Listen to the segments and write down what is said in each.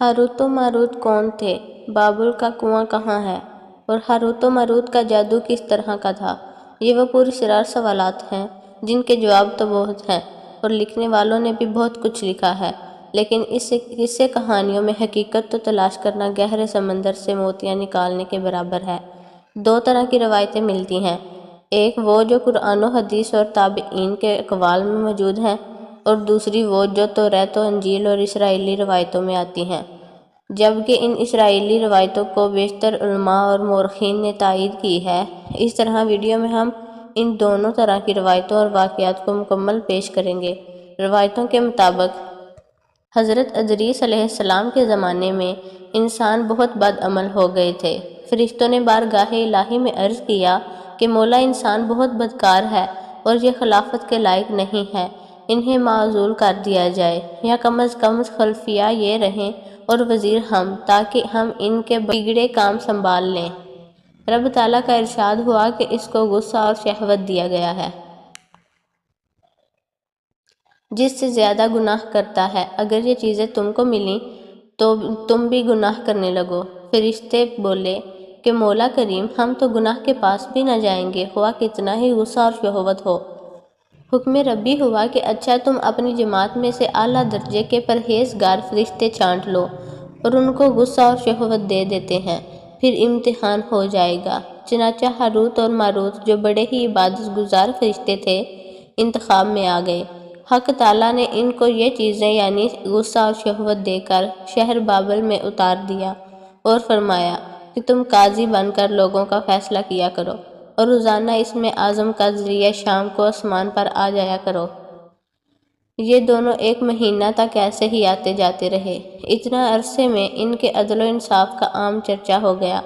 Harut و ماروت کون تھے؟ بابل کا کنواں کہاں ہے؟ اور ہاروت و ماروت کا جادو کس طرح کا تھا؟ یہ وہ پوری سرار سوالات ہیں جن کے جواب تو بہت ہیں اور لکھنے والوں نے بھی بہت کچھ لکھا ہے، لیکن اس سے کہانیوں میں حقیقت تو تلاش کرنا گہرے سمندر سے موتیاں نکالنے کے برابر ہے۔ دو طرح کی روایتیں ملتی ہیں، ایک وہ جو قرآن و حدیث اور تابعین کے اقوال میں موجود ہیں، اور دوسری وہ جو توریت و انجیل اور اسرائیلی روایتوں میں آتی ہیں، جبکہ ان اسرائیلی روایتوں کو بیشتر علماء اور مورخین نے تائید کی ہے۔ اس طرح ویڈیو میں ہم ان دونوں طرح کی روایتوں اور واقعات کو مکمل پیش کریں گے۔ روایتوں کے مطابق حضرت ادریس علیہ السلام کے زمانے میں انسان بہت بد عمل ہو گئے تھے۔ فرشتوں نے بارگاہ الہی میں عرض کیا کہ مولا انسان بہت بدکار ہے اور یہ خلافت کے لائق نہیں ہے، انہیں معزول کر دیا جائے، یا کم از کم خلفیہ یہ رہیں اور وزیر ہم، تاکہ ہم ان کے بگڑے کام سنبھال لیں۔ رب تعالیٰ کا ارشاد ہوا کہ اس کو غصہ اور شہوت دیا گیا ہے، جس سے زیادہ گناہ کرتا ہے۔ اگر یہ چیزیں تم کو ملیں تو تم بھی گناہ کرنے لگو۔ فرشتے بولے کہ مولا کریم، ہم تو گناہ کے پاس بھی نہ جائیں گے، خواہ کتنا ہی غصہ اور شہوت ہو۔ حکم ربی ہوا کہ اچھا، تم اپنی جماعت میں سے اعلیٰ درجے کے پرہیزگار فرشتے چھانٹ لو اور ان کو غصہ اور شہوت دے دیتے ہیں، پھر امتحان ہو جائے گا۔ چنانچہ ہاروت اور ماروت، جو بڑے ہی عبادت گزار فرشتے تھے، انتخاب میں آ گئے۔ حق تعالیٰ نے ان کو یہ چیزیں یعنی غصہ اور شہوت دے کر شہر بابل میں اتار دیا اور فرمایا کہ تم قاضی بن کر لوگوں کا فیصلہ کیا کرو اور روزانہ اسم اعظم کا ذریعہ شام کو آسمان پر آ جایا کرو۔ یہ دونوں ایک مہینہ تک ایسے ہی آتے جاتے رہے۔ اتنا عرصے میں ان کے عدل و انصاف کا عام چرچا ہو گیا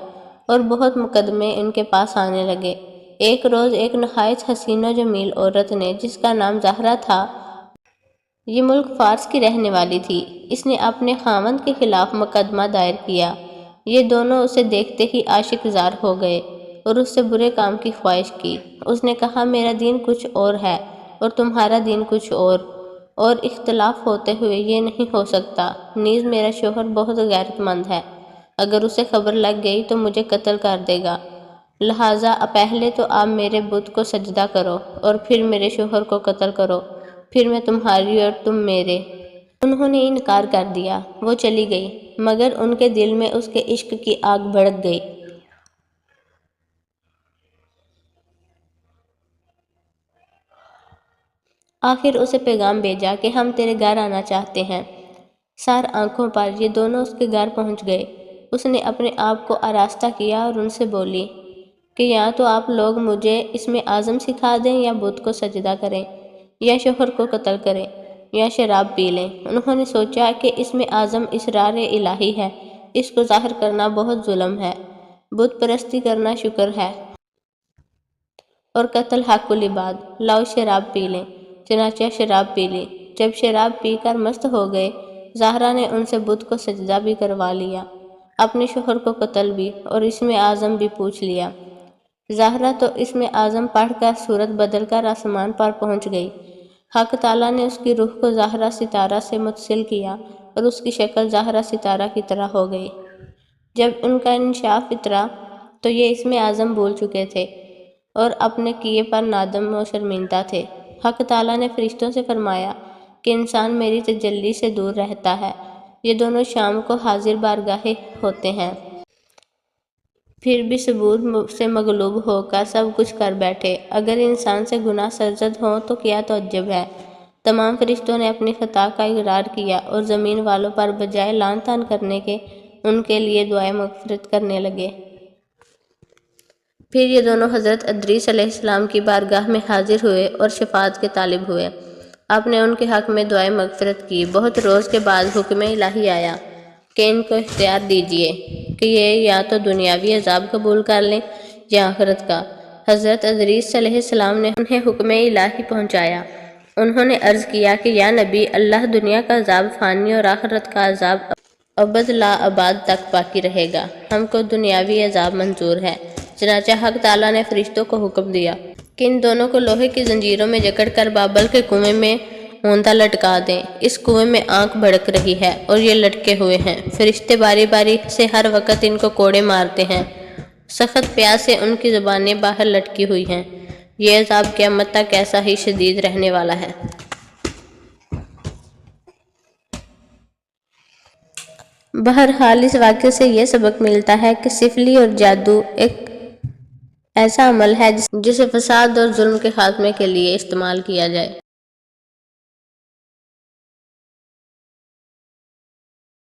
اور بہت مقدمے ان کے پاس آنے لگے۔ ایک روز ایک نہایت حسین و جمیل عورت نے، جس کا نام زہرا تھا، یہ ملک فارس کی رہنے والی تھی، اس نے اپنے خاوند کے خلاف مقدمہ دائر کیا۔ یہ دونوں اسے دیکھتے ہی عاشق زار ہو گئے اور اس سے برے کام کی خواہش کی۔ اس نے کہا، میرا دین کچھ اور ہے اور تمہارا دین کچھ اور اختلاف ہوتے ہوئے یہ نہیں ہو سکتا۔ نیز میرا شوہر بہت غیرت مند ہے، اگر اسے خبر لگ گئی تو مجھے قتل کر دے گا، لہٰذا پہلے تو آپ میرے بت کو سجدہ کرو اور پھر میرے شوہر کو قتل کرو، پھر میں تمہاری اور تم میرے۔ انہوں نے انکار کر دیا۔ وہ چلی گئی، مگر ان کے دل میں اس کے عشق کی آگ بھڑک گئی۔ آخر اسے پیغام بھیجا کہ ہم تیرے گھر آنا چاہتے ہیں۔ سار آنکھوں پر یہ دونوں اس کے گھر پہنچ گئے۔ اس نے اپنے آپ کو آراستہ کیا اور ان سے بولی کہ یا تو آپ لوگ مجھے اسم اعظم سکھا دیں یا بت کو سجدہ کریں، یا شوہر کو قتل کریں، یا شراب پی لیں۔ انہوں نے سوچا کہ اسم اعظم اسرار الہی ہے، اس کو ظاہر کرنا بہت ظلم ہے، بت پرستی کرنا شکر ہے، اور قتل حق العباد، لاؤ شراب پی لیں۔ چنانچہ شراب پی لی۔ جب شراب پی کر مست ہو گئے، زہرا نے ان سے بت کو سجدہ بھی کروا لیا، اپنے شوہر کو قتل بھی اور اسم اعظم بھی پوچھ لیا۔ زہرا تو اسم اعظم پڑھ کر صورت بدل کر آسمان پر پہنچ گئی۔ حق تعالیٰ نے اس کی روح کو زہرا ستارہ سے متصل کیا اور اس کی شکل زہرا ستارہ کی طرح ہو گئی۔ جب ان کا انکشاف اترا تو یہ اسم اعظم بھول چکے تھے اور اپنے کیے پر نادم و شرمندہ تھے۔ حق تعالیٰ نے فرشتوں سے فرمایا کہ انسان میری تجلی سے دور رہتا ہے۔ یہ دونوں شام کو حاضر بارگاہ ہوتے ہیں، پھر بھی ثبوت سے مغلوب ہو کر سب کچھ کر بیٹھے۔ اگر انسان سے گناہ سرزد ہوں تو کیا تعجب ہے۔ تمام فرشتوں نے اپنی خطا کا اقرار کیا اور زمین والوں پر بجائے لعن طعن کرنے کے ان کے لیے دعائے مغفرت کرنے لگے۔ پھر یہ دونوں حضرت ادریس علیہ السلام کی بارگاہ میں حاضر ہوئے اور شفاعت کے طالب ہوئے۔ آپ نے ان کے حق میں دعائے مغفرت کی۔ بہت روز کے بعد حکم الہی آیا کہ ان کو اختیار دیجیے کہ یہ یا تو دنیاوی عذاب قبول کر لیں یا آخرت کا۔ حضرت ادریس علیہ السلام نے انہیں حکم الہی پہنچایا۔ انہوں نے عرض کیا کہ یا نبی اللہ، دنیا کا عذاب فانی اور آخرت کا عذاب ابد لا اباد تک باقی رہے گا، ہم کو دنیاوی عذاب منظور ہے۔ چنانچہ حق تعالیٰ نے فرشتوں کو حکم دیا کہ ان دونوں کو لوہے کی زنجیروں میں جکڑ کر بابل کے کنویں میں اوندا لٹکا دیں۔ اس کنویں میں آنکھ بھڑک رہی ہے اور یہ لٹکے ہوئے ہیں۔ فرشتے باری باری سے ہر وقت ان کو کوڑے مارتے ہیں۔ سخت پیاس سے ان کی زبانیں باہر لٹکی ہوئی ہیں۔ یہ عذاب قیامت تک ایسا ہی شدید رہنے والا ہے۔ بہرحال اس واقعے سے یہ سبق ملتا ہے کہ سفلی اور جادو ایک ایسا عمل ہے جسے فساد اور ظلم کے خاتمے کے لیے استعمال کیا جائے۔